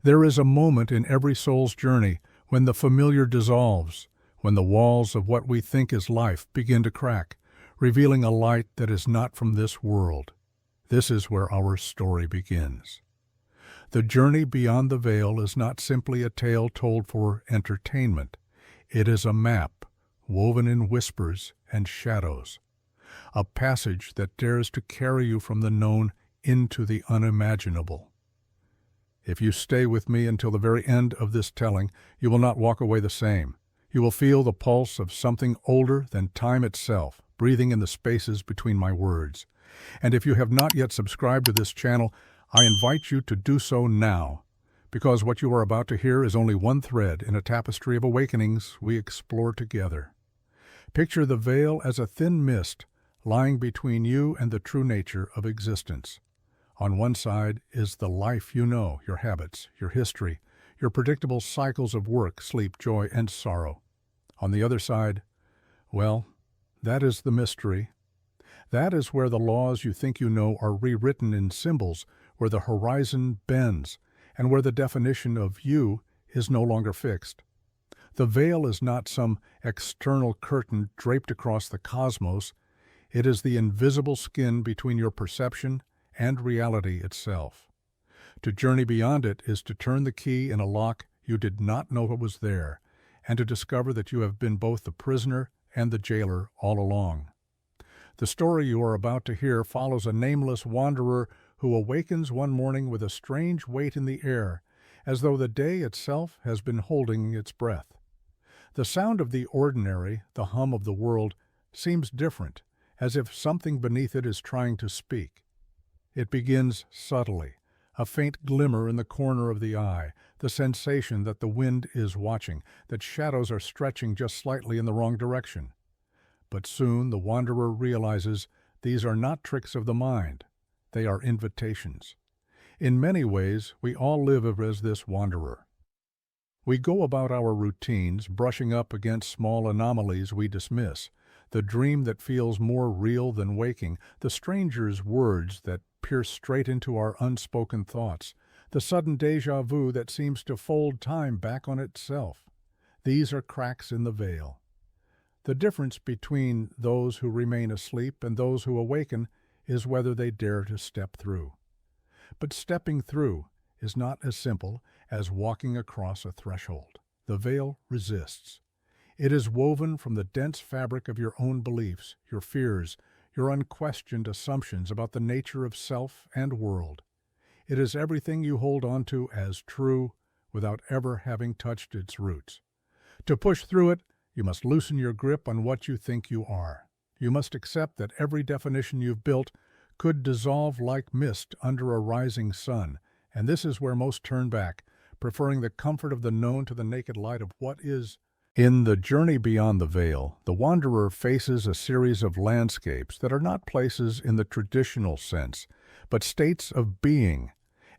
There is a moment in every soul's journey when the familiar dissolves, when the walls of what we think is life begin to crack, revealing a light that is not from this world. This is where our story begins. The journey beyond the veil is not simply a tale told for entertainment. It is a map, woven in whispers and shadows, a passage that dares to carry you from the known into the unimaginable. If you stay with me until the very end of this telling, you will not walk away the same. You will feel the pulse of something older than time itself, breathing in the spaces between my words. And if you have not yet subscribed to this channel, I invite you to do so now, because what you are about to hear is only one thread in a tapestry of awakenings we explore together. Picture the veil as a thin mist lying between you and the true nature of existence. On one side is the life you know, your habits, your history, your predictable cycles of work, sleep, joy, and sorrow. On the other side, well, that is the mystery. That is where the laws you think you know are rewritten in symbols, where the horizon bends, and where the definition of you is no longer fixed. The veil is not some external curtain draped across the cosmos. It is the invisible skin between your perception and reality itself. To journey beyond it is to turn the key in a lock you did not know it was there, and to discover that you have been both the prisoner and the jailer all along. The story you are about to hear follows a nameless wanderer who awakens one morning with a strange weight in the air, as though the day itself has been holding its breath. The sound of the ordinary, the hum of the world, seems different, as if something beneath it is trying to speak. It begins subtly, a faint glimmer in the corner of the eye, the sensation that the wind is watching, that shadows are stretching just slightly in the wrong direction. But soon the wanderer realizes these are not tricks of the mind. They are invitations. In many ways, we all live as this wanderer. We go about our routines, brushing up against small anomalies we dismiss, the dream that feels more real than waking, the stranger's words that pierce straight into our unspoken thoughts, the sudden déjà vu that seems to fold time back on itself. These are cracks in the veil. The difference between those who remain asleep and those who awaken is whether they dare to step through. But stepping through is not as simple as walking across a threshold. The veil resists. It is woven from the dense fabric of your own beliefs, your fears, your unquestioned assumptions about the nature of self and world. It is everything you hold on to as true without ever having touched its roots. To push through it, you must loosen your grip on what you think you are. You must accept that every definition you've built could dissolve like mist under a rising sun, and this is where most turn back, preferring the comfort of the known to the naked light of what is. In the journey beyond the veil, the wanderer faces a series of landscapes that are not places in the traditional sense, but states of being,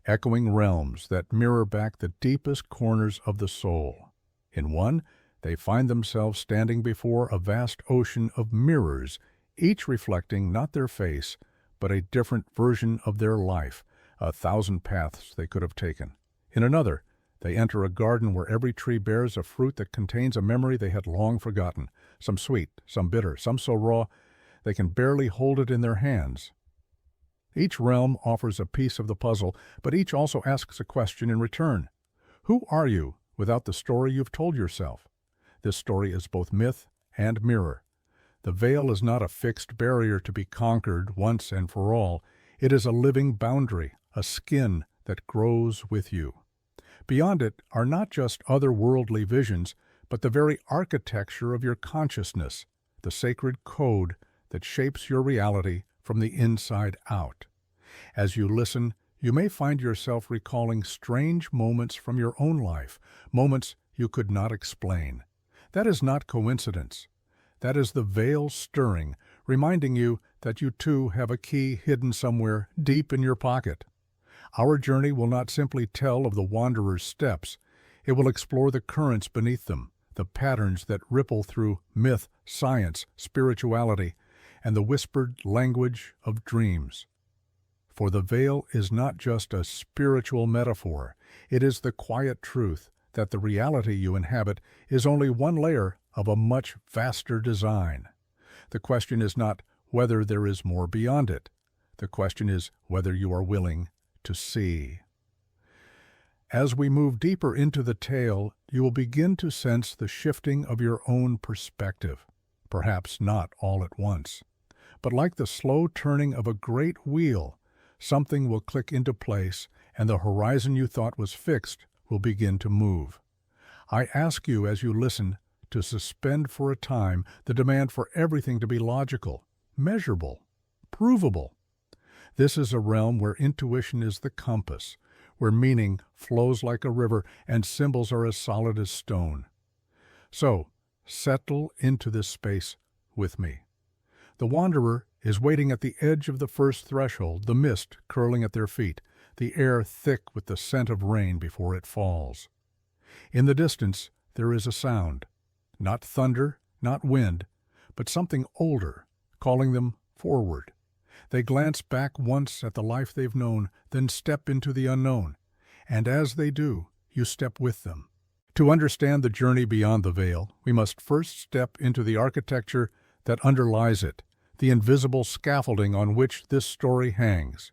echoing realms that mirror back the deepest corners of the soul. In one, they find themselves standing before a vast ocean of mirrors, each reflecting not their face, but a different version of their life, 1,000 paths they could have taken. In another, they enter a garden where every tree bears a fruit that contains a memory they had long forgotten, some sweet, some bitter, some so raw they can barely hold it in their hands. Each realm offers a piece of the puzzle, but each also asks a question in return. Who are you without the story you've told yourself? This story is both myth and mirror. The veil is not a fixed barrier to be conquered once and for all. It is a living boundary, a skin that grows with you. Beyond it are not just otherworldly visions, but the very architecture of your consciousness, the sacred code that shapes your reality from the inside out. As you listen, you may find yourself recalling strange moments from your own life, moments you could not explain. That is not coincidence. That is the veil stirring, reminding you that you too have a key hidden somewhere deep in your pocket. Our journey will not simply tell of the wanderer's steps. It will explore the currents beneath them, the patterns that ripple through myth, science, spirituality, and the whispered language of dreams. For the veil is not just a spiritual metaphor, it is the quiet truth that the reality you inhabit is only one layer of a much vaster design. The question is not whether there is more beyond it. The question is whether you are willing to see. As we move deeper into the tale, you will begin to sense the shifting of your own perspective, perhaps not all at once. But like the slow turning of a great wheel, something will click into place and the horizon you thought was fixed will begin to move. I ask you as you listen to suspend for a time the demand for everything to be logical, measurable, provable. This is a realm where intuition is the compass, where meaning flows like a river and symbols are as solid as stone. So, settle into this space with me. The wanderer is waiting at the edge of the first threshold, the mist curling at their feet, the air thick with the scent of rain before it falls. In the distance, there is a sound. Not thunder, not wind, but something older, calling them forward. They glance back once at the life they've known, then step into the unknown. And as they do, you step with them. To understand the journey beyond the veil, we must first step into the architecture that underlies it, the invisible scaffolding on which this story hangs.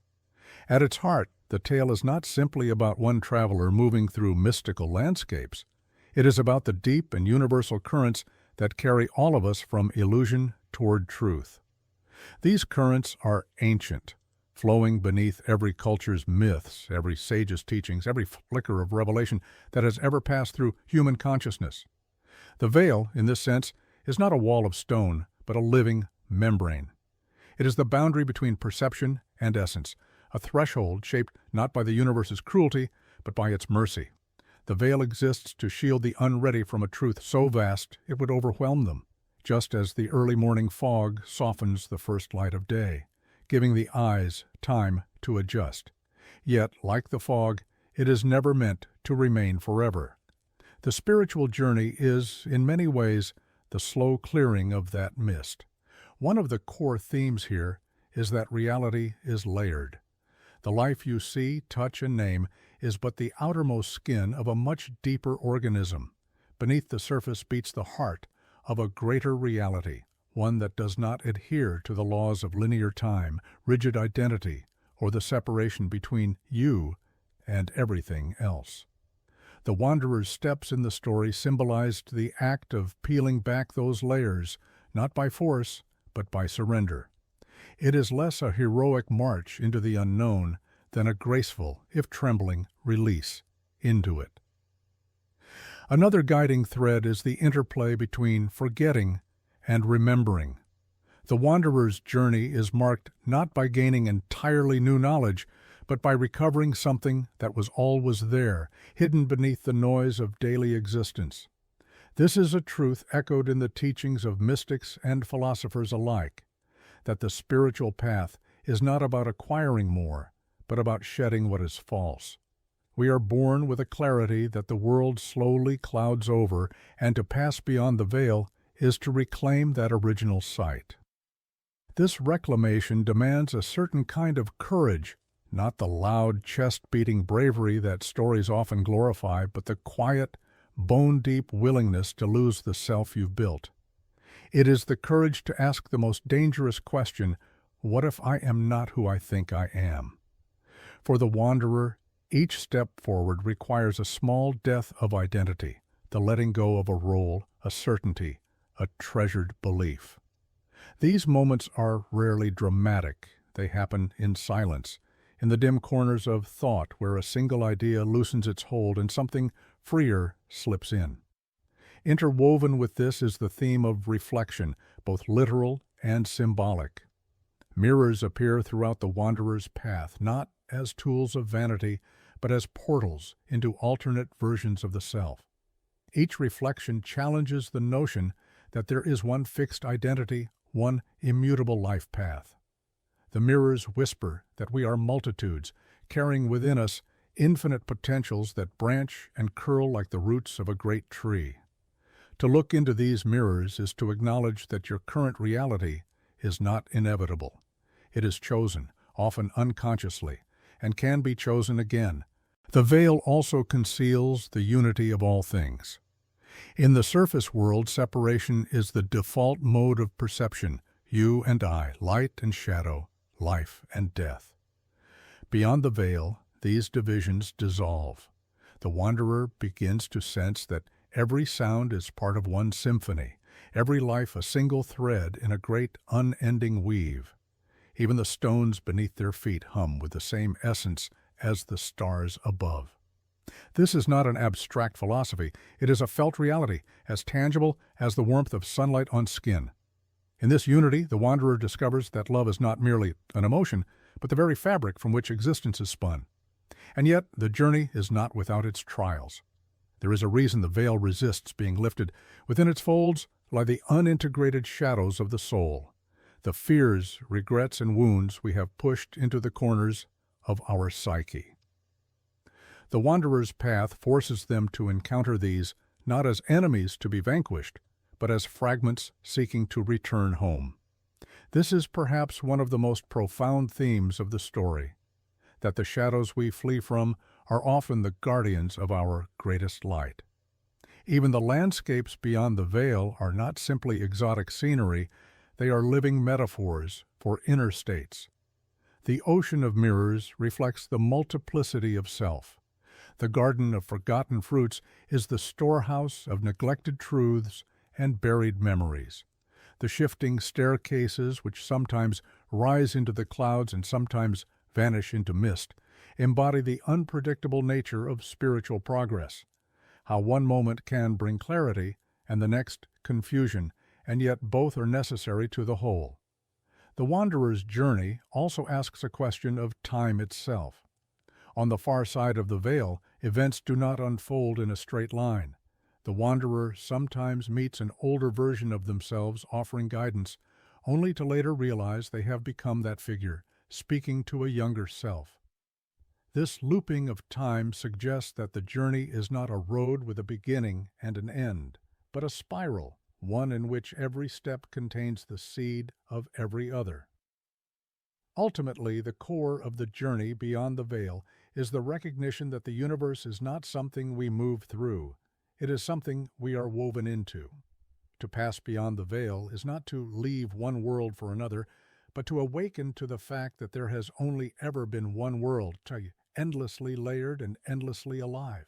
At its heart, the tale is not simply about one traveler moving through mystical landscapes. It is about the deep and universal currents that carry all of us from illusion toward truth. These currents are ancient, flowing beneath every culture's myths, every sage's teachings, every flicker of revelation that has ever passed through human consciousness. The veil, in this sense, is not a wall of stone, but a living membrane. It is the boundary between perception and essence, a threshold shaped not by the universe's cruelty, but by its mercy. The veil exists to shield the unready from a truth so vast it would overwhelm them, just as the early morning fog softens the first light of day, giving the eyes time to adjust. Yet, like the fog, it is never meant to remain forever. The spiritual journey is, in many ways, the slow clearing of that mist. One of the core themes here is that reality is layered. The life you see, touch, and name is but the outermost skin of a much deeper organism. Beneath the surface beats the heart of a greater reality, one that does not adhere to the laws of linear time, rigid identity, or the separation between you and everything else. The wanderer's steps in the story symbolized the act of peeling back those layers, not by force, but by surrender. It is less a heroic march into the unknown than a graceful, if trembling, release into it. Another guiding thread is the interplay between forgetting and remembering. The wanderer's journey is marked not by gaining entirely new knowledge, but by recovering something that was always there, hidden beneath the noise of daily existence. This is a truth echoed in the teachings of mystics and philosophers alike, that the spiritual path is not about acquiring more, but about shedding what is false. We are born with a clarity that the world slowly clouds over, and to pass beyond the veil is to reclaim that original sight. This reclamation demands a certain kind of courage, not the loud, chest-beating bravery that stories often glorify, but the quiet, bone-deep willingness to lose the self you've built. It is the courage to ask the most dangerous question, what if I am not who I think I am? For the wanderer, each step forward requires a small death of identity, the letting go of a role, a certainty, a treasured belief. These moments are rarely dramatic. They happen in silence, in the dim corners of thought where a single idea loosens its hold and something freer slips in. Interwoven with this is the theme of reflection, both literal and symbolic. Mirrors appear throughout the wanderer's path, not as tools of vanity, but as portals into alternate versions of the self. Each reflection challenges the notion that there is one fixed identity, one immutable life path. The mirrors whisper that we are multitudes, carrying within us infinite potentials that branch and curl like the roots of a great tree. To look into these mirrors is to acknowledge that your current reality is not inevitable. It is chosen, often unconsciously, and can be chosen again. The veil also conceals the unity of all things. In the surface world, separation is the default mode of perception, you and I, light and shadow, life and death. Beyond the veil, these divisions dissolve. The wanderer begins to sense that every sound is part of one symphony, every life a single thread in a great unending weave. Even the stones beneath their feet hum with the same essence as the stars above. This is not an abstract philosophy, it is a felt reality, as tangible as the warmth of sunlight on skin. In this unity, the wanderer discovers that love is not merely an emotion, but the very fabric from which existence is spun. And yet, the journey is not without its trials. There is a reason the veil resists being lifted. Within its folds lie the unintegrated shadows of the soul, the fears, regrets, and wounds we have pushed into the corners of our psyche. The wanderer's path forces them to encounter these not as enemies to be vanquished, but as fragments seeking to return home. This is perhaps one of the most profound themes of the story, that the shadows we flee from are often the guardians of our greatest light. Even the landscapes beyond the veil are not simply exotic scenery, they are living metaphors for inner states. The ocean of mirrors reflects the multiplicity of self. The garden of forgotten fruits is the storehouse of neglected truths and buried memories. The shifting staircases, which sometimes rise into the clouds and sometimes vanish into mist, embody the unpredictable nature of spiritual progress. How one moment can bring clarity and the next confusion, and yet both are necessary to the whole. The wanderer's journey also asks a question of time itself. On the far side of the veil, events do not unfold in a straight line. The wanderer sometimes meets an older version of themselves offering guidance, only to later realize they have become that figure, speaking to a younger self. This looping of time suggests that the journey is not a road with a beginning and an end, but a spiral, one in which every step contains the seed of every other. Ultimately, the core of the journey beyond the veil is the recognition that the universe is not something we move through, it is something we are woven into. To pass beyond the veil is not to leave one world for another, but to awaken to the fact that there has only ever been one world, endlessly layered and endlessly alive.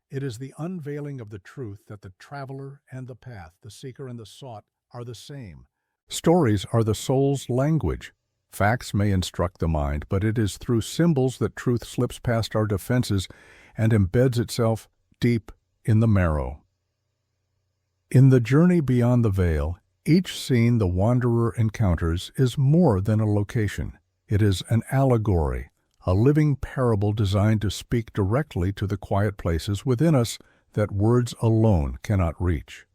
It is the unveiling of the truth that the traveler and the path, the seeker and the sought, are the same. Stories are the soul's language. Facts may instruct the mind, but it is through symbols that truth slips past our defenses and embeds itself deep in the marrow. In the journey beyond the veil, each scene the wanderer encounters is more than a location. It is an allegory, a living parable designed to speak directly to the quiet places within us that words alone cannot reach.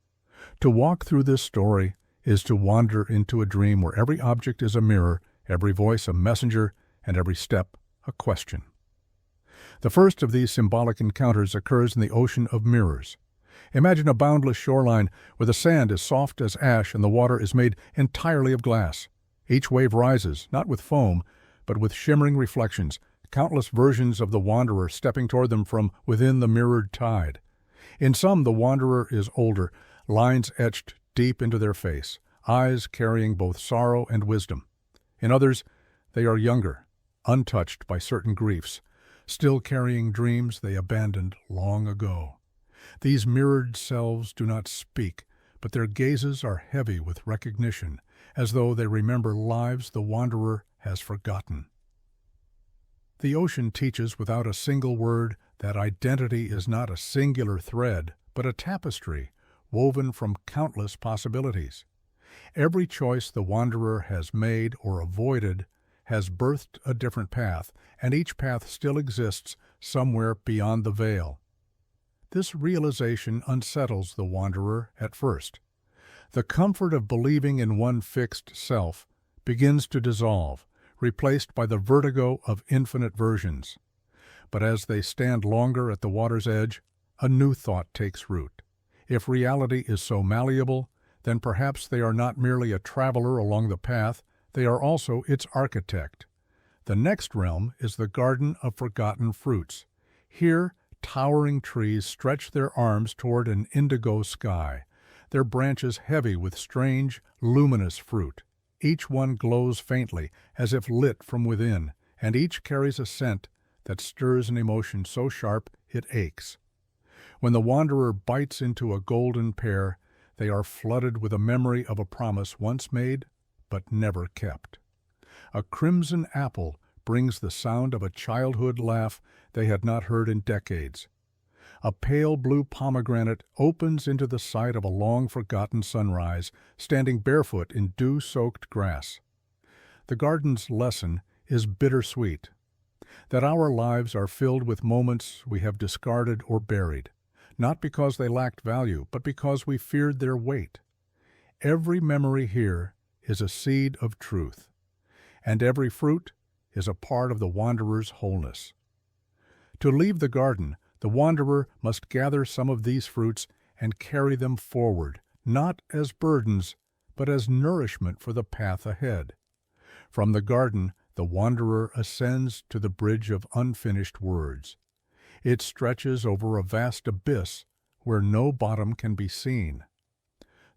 To walk through this story is to wander into a dream where every object is a mirror, every voice a messenger, and every step a question. The first of these symbolic encounters occurs in the ocean of mirrors. Imagine a boundless shoreline where the sand is soft as ash and the water is made entirely of glass. Each wave rises, not with foam, but with shimmering reflections, countless versions of the wanderer stepping toward them from within the mirrored tide. In some, the wanderer is older, lines etched deep into their face, eyes carrying both sorrow and wisdom. In others, they are younger, untouched by certain griefs, still carrying dreams they abandoned long ago. These mirrored selves do not speak, but their gazes are heavy with recognition, as though they remember lives the wanderer has forgotten. The ocean teaches without a single word that identity is not a singular thread, but a tapestry woven from countless possibilities. Every choice the wanderer has made or avoided has birthed a different path, and each path still exists somewhere beyond the veil. This realization unsettles the wanderer at first. The comfort of believing in one fixed self begins to dissolve, replaced by the vertigo of infinite versions. But as they stand longer at the water's edge, a new thought takes root. If reality is so malleable, then perhaps they are not merely a traveler along the path, they are also its architect. The next realm is the Garden of Forgotten Fruits. Here, towering trees stretch their arms toward an indigo sky, their branches heavy with strange, luminous fruit. Each one glows faintly, as if lit from within, and each carries a scent that stirs an emotion so sharp it aches. When the wanderer bites into a golden pear, they are flooded with a memory of a promise once made but never kept. A crimson apple brings the sound of a childhood laugh they had not heard in decades. A pale blue pomegranate opens into the sight of a long-forgotten sunrise, standing barefoot in dew-soaked grass. The garden's lesson is bittersweet, that our lives are filled with moments we have discarded or buried, not because they lacked value, but because we feared their weight. Every memory here is a seed of truth, and every fruit is a part of the wanderer's wholeness. To leave the garden, the wanderer must gather some of these fruits and carry them forward, not as burdens, but as nourishment for the path ahead. From the garden, the wanderer ascends to the bridge of unfinished words. It stretches over a vast abyss where no bottom can be seen.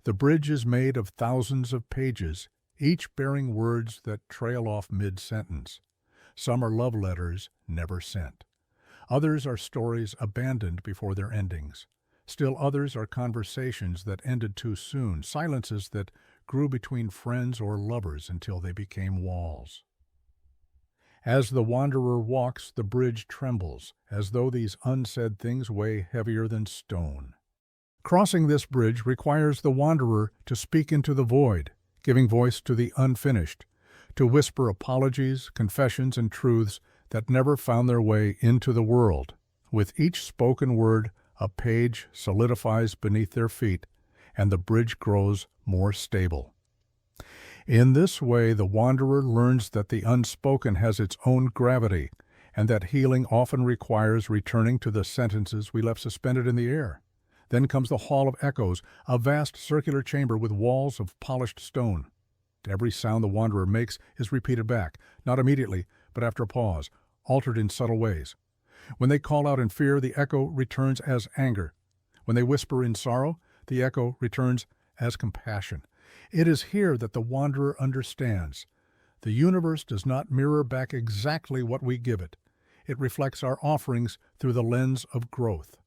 The bridge is made of thousands of pages, each bearing words that trail off mid-sentence. Some are love letters never sent. Others are stories abandoned before their endings. Still others are conversations that ended too soon, silences that grew between friends or lovers until they became walls. As the wanderer walks, the bridge trembles, as though these unsaid things weigh heavier than stone. Crossing this bridge requires the wanderer to speak into the void, giving voice to the unfinished, to whisper apologies, confessions, and truths that never found their way into the world. With each spoken word, a page solidifies beneath their feet, and the bridge grows more stable. In this way, the wanderer learns that the unspoken has its own gravity, and that healing often requires returning to the sentences we left suspended in the air. Then comes the Hall of Echoes, a vast circular chamber with walls of polished stone. Every sound the wanderer makes is repeated back, not immediately, but after a pause, altered in subtle ways. When they call out in fear, the echo returns as anger. When they whisper in sorrow, the echo returns as compassion. It is here that the wanderer understands. The universe does not mirror back exactly what we give it. It reflects our offerings through the lens of growth.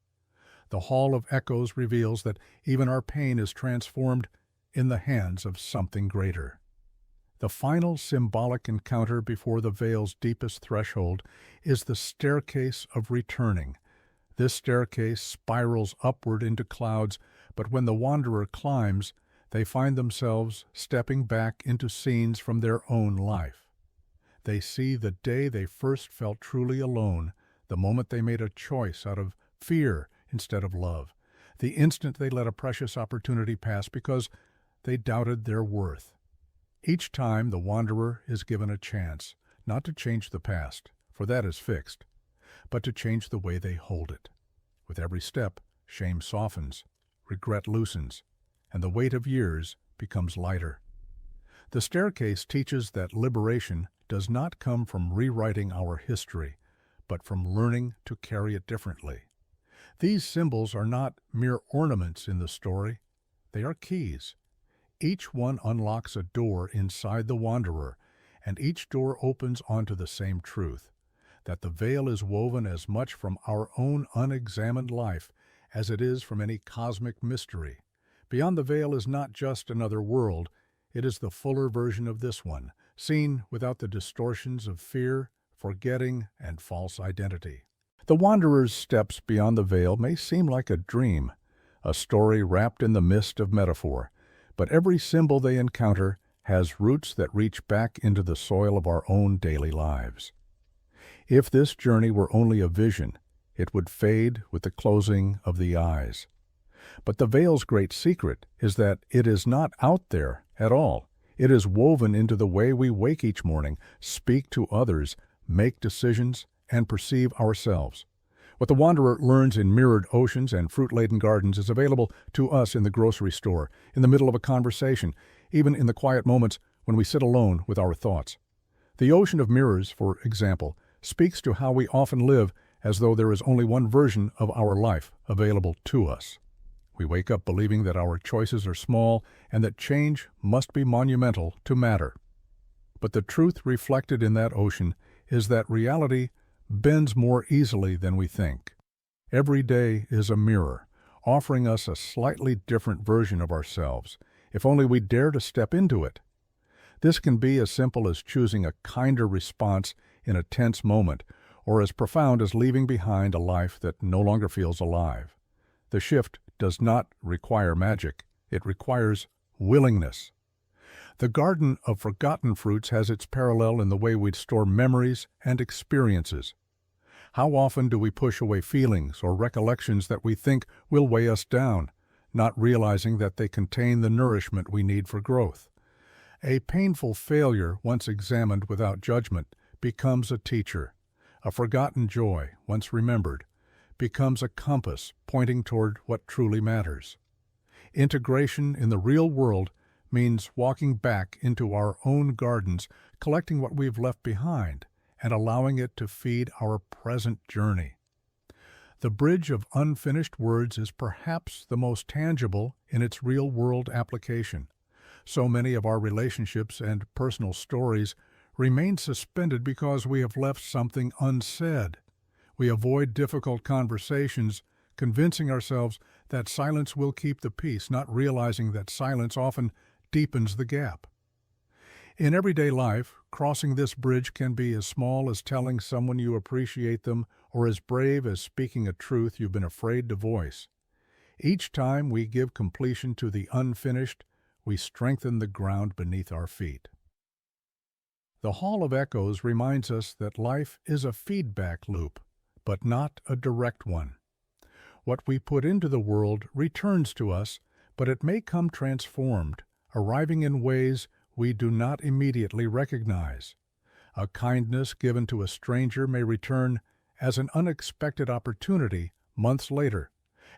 The Hall of Echoes reveals that even our pain is transformed in the hands of something greater. The final symbolic encounter before the veil's deepest threshold is the staircase of returning. This staircase spirals upward into clouds, but when the wanderer climbs, they find themselves stepping back into scenes from their own life. They see the day they first felt truly alone, the moment they made a choice out of fear instead of love, the instant they let a precious opportunity pass because they doubted their worth. Each time the wanderer is given a chance, not to change the past, for that is fixed, but to change the way they hold it. With every step, shame softens, regret loosens, and the weight of years becomes lighter. The staircase teaches that liberation does not come from rewriting our history, but from learning to carry it differently. These symbols are not mere ornaments in the story, they are keys. Each one unlocks a door inside the wanderer, and each door opens onto the same truth, that the veil is woven as much from our own unexamined life as it is from any cosmic mystery. Beyond the veil is not just another world, it is the fuller version of this one, seen without the distortions of fear, forgetting, and false identity. The wanderer's steps beyond the veil may seem like a dream, a story wrapped in the mist of metaphor, but every symbol they encounter has roots that reach back into the soil of our own daily lives. If this journey were only a vision, it would fade with the closing of the eyes. But the veil's great secret is that it is not out there at all. It is woven into the way we wake each morning, speak to others, make decisions, and perceive ourselves. What the wanderer learns in mirrored oceans and fruit-laden gardens is available to us in the grocery store, in the middle of a conversation, even in the quiet moments when we sit alone with our thoughts. The ocean of mirrors, for example, speaks to how we often live as though there is only one version of our life available to us. We wake up believing that our choices are small and that change must be monumental to matter. But the truth reflected in that ocean is that reality bends more easily than we think. Every day is a mirror, offering us a slightly different version of ourselves, if only we dare to step into it. This can be as simple as choosing a kinder response in a tense moment, or as profound as leaving behind a life that no longer feels alive. The shift does not require magic. It requires willingness. The garden of forgotten fruits has its parallel in the way we store memories and experiences. How often do we push away feelings or recollections that we think will weigh us down, not realizing that they contain the nourishment we need for growth? A painful failure, once examined without judgment, becomes a teacher. A forgotten joy, once remembered, becomes a compass pointing toward what truly matters. Integration in the real world means walking back into our own gardens, collecting what we've left behind, and allowing it to feed our present journey. The bridge of unfinished words is perhaps the most tangible in its real-world application. So many of our relationships and personal stories remain suspended because we have left something unsaid. We avoid difficult conversations, convincing ourselves that silence will keep the peace, not realizing that silence often deepens the gap. In everyday life, crossing this bridge can be as small as telling someone you appreciate them or as brave as speaking a truth you've been afraid to voice. Each time we give completion to the unfinished, we strengthen the ground beneath our feet. The Hall of Echoes reminds us that life is a feedback loop, but not a direct one. What we put into the world returns to us, but it may come transformed, arriving in ways we do not immediately recognize. A kindness given to a stranger may return as an unexpected opportunity months later.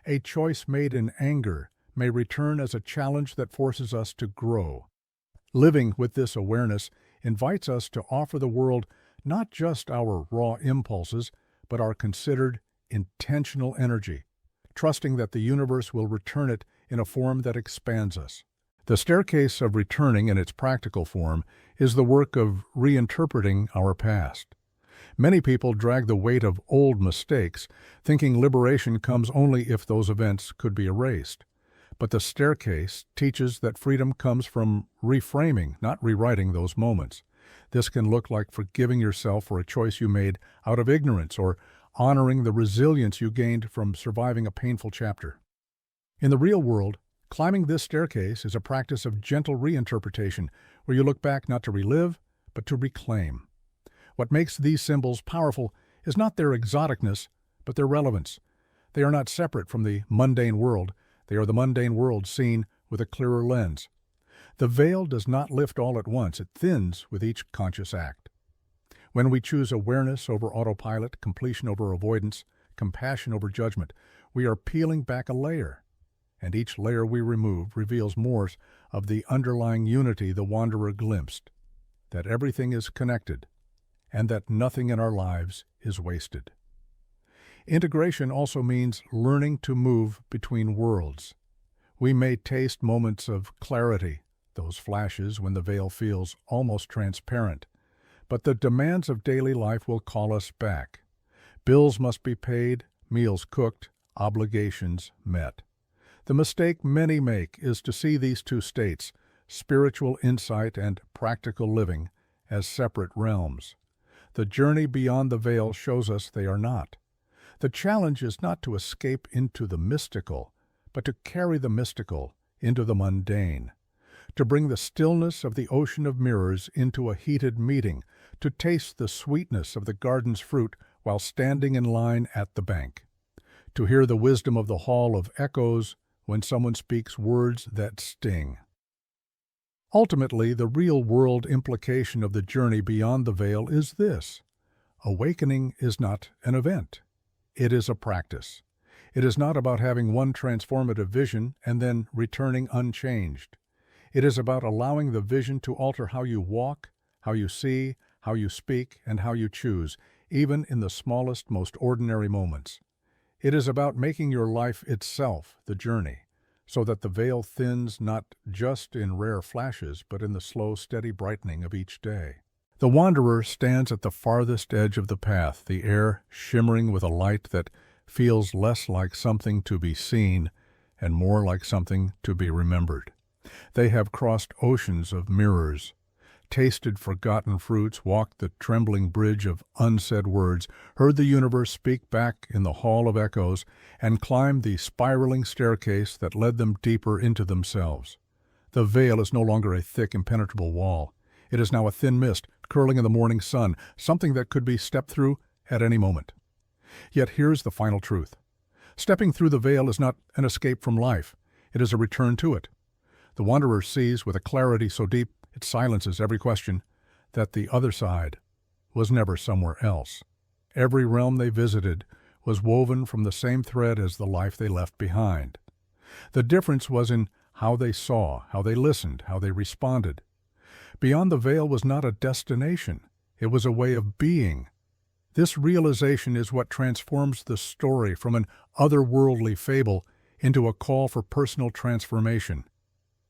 A choice made in anger may return as a challenge that forces us to grow. Living with this awareness invites us to offer the world not just our raw impulses, but our considered, intentional energy, trusting that the universe will return it in a form that expands us. The staircase of returning in its practical form is the work of reinterpreting our past. Many people drag the weight of old mistakes, thinking liberation comes only if those events could be erased. But the staircase teaches that freedom comes from reframing, not rewriting those moments. This can look like forgiving yourself for a choice you made out of ignorance or honoring the resilience you gained from surviving a painful chapter. In the real world, climbing this staircase is a practice of gentle reinterpretation, where you look back not to relive, but to reclaim. What makes these symbols powerful is not their exoticness, but their relevance. They are not separate from the mundane world. They are the mundane world seen with a clearer lens. The veil does not lift all at once. It thins with each conscious act. When we choose awareness over autopilot, completion over avoidance, compassion over judgment, we are peeling back a layer. And each layer we remove reveals more of the underlying unity the wanderer glimpsed, that everything is connected, and that nothing in our lives is wasted. Integration also means learning to move between worlds. We may taste moments of clarity, those flashes when the veil feels almost transparent, but the demands of daily life will call us back. Bills must be paid, meals cooked, obligations met. The mistake many make is to see these two states, spiritual insight and practical living, as separate realms. The journey beyond the veil shows us they are not. The challenge is not to escape into the mystical, but to carry the mystical into the mundane, to bring the stillness of the ocean of mirrors into a heated meeting, to taste the sweetness of the garden's fruit while standing in line at the bank, to hear the wisdom of the Hall of Echoes when someone speaks words that sting. Ultimately, the real-world implication of the journey beyond the veil is this: awakening is not an event. It is a practice. It is not about having one transformative vision and then returning unchanged. It is about allowing the vision to alter how you walk, how you see, how you speak, and how you choose, even in the smallest, most ordinary moments. It is about making your life itself the journey, so that the veil thins not just in rare flashes, but in the slow, steady brightening of each day. The wanderer stands at the farthest edge of the path, the air shimmering with a light that feels less like something to be seen and more like something to be remembered. They have crossed oceans of mirrors, tasted forgotten fruits, walked the trembling bridge of unsaid words, heard the universe speak back in the hall of echoes, and climbed the spiraling staircase that led them deeper into themselves. The veil is no longer a thick, impenetrable wall. It is now a thin mist, curling in the morning sun, something that could be stepped through at any moment. Yet here's the final truth. Stepping through the veil is not an escape from life. It is a return to it. The wanderer sees with a clarity so deep it silences every question that the other side was never somewhere else. Every realm they visited was woven from the same thread as the life they left behind. The difference was in how they saw, how they listened, how they responded. Beyond the veil was not a destination. It was a way of being. This realization is what transforms the story from an otherworldly fable into a call for personal transformation.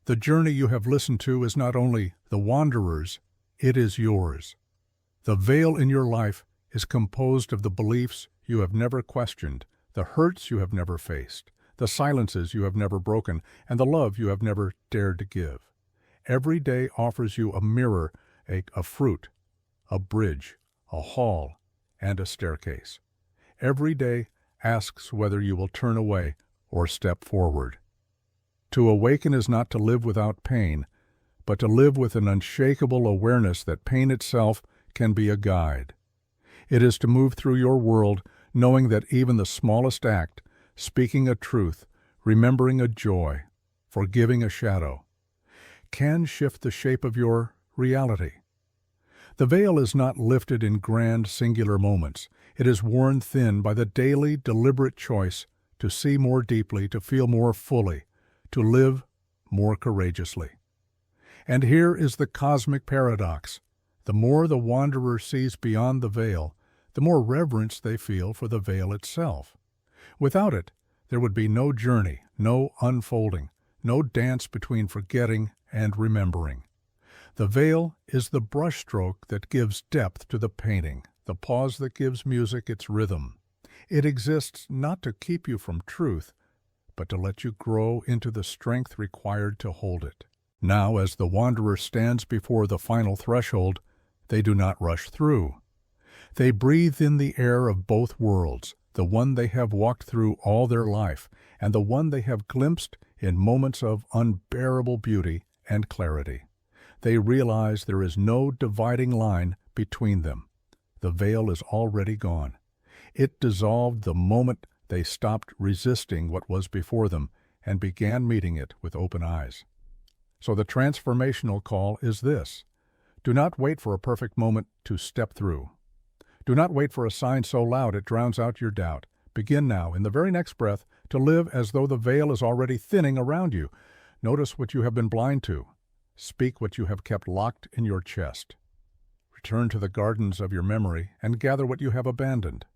The journey you have listened to is not only the wanderer's, it is yours. The veil in your life is composed of the beliefs you have never questioned, the hurts you have never faced, the silences you have never broken, and the love you have never dared to give. Every day offers you a mirror, a fruit, a bridge, a hall, and a staircase. Every day asks whether you will turn away or step forward. To awaken is not to live without pain, but to live with an unshakable awareness that pain itself can be a guide. It is to move through your world knowing that even the smallest act, speaking a truth, remembering a joy, forgiving a shadow, can shift the shape of your reality. The veil is not lifted in grand, singular moments. It is worn thin by the daily, deliberate choice to see more deeply, to feel more fully, to live more courageously. And here is the cosmic paradox. The more the wanderer sees beyond the veil, the more reverence they feel for the veil itself. Without it, there would be no journey, no unfolding, no dance between forgetting and remembering. The veil is the brushstroke that gives depth to the painting, the pause that gives music its rhythm. It exists not to keep you from truth, but to let you grow into the strength required to hold it. Now, as the wanderer stands before the final threshold, they do not rush through. They breathe in the air of both worlds, the one they have walked through all their life, and the one they have glimpsed in moments of unbearable beauty and clarity. They realize there is no dividing line between them. The veil is already gone. It dissolved the moment they stopped resisting what was before them and began meeting it with open eyes. So the transformational call is this: do not wait for a perfect moment to step through. Do not wait for a sign so loud it drowns out your doubt. Begin now, in the very next breath, to live as though the veil is already thinning around you. Notice what you have been blind to. Speak what you have kept locked in your chest. Return to the gardens of your memory and gather what you have abandoned.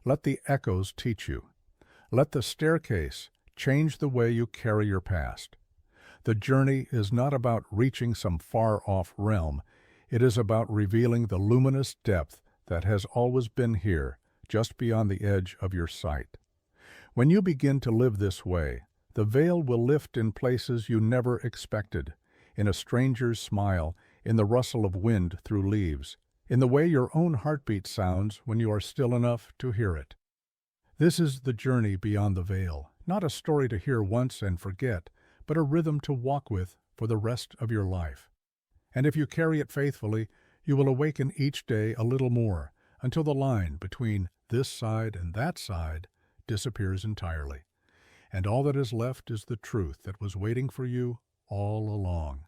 Let the echoes teach you. Let the staircase change the way you carry your past. The journey is not about reaching some far-off realm. It is about revealing the luminous depth that has always been here, just beyond the edge of your sight. When you begin to live this way, the veil will lift in places you never expected, in a stranger's smile, in the rustle of wind through leaves, in the way your own heartbeat sounds when you are still enough to hear it. This is the journey beyond the veil, not a story to hear once and forget, but a rhythm to walk with for the rest of your life. And if you carry it faithfully, you will awaken each day a little more, until the line between this side and that side disappears entirely. And all that is left is the truth that was waiting for you all along.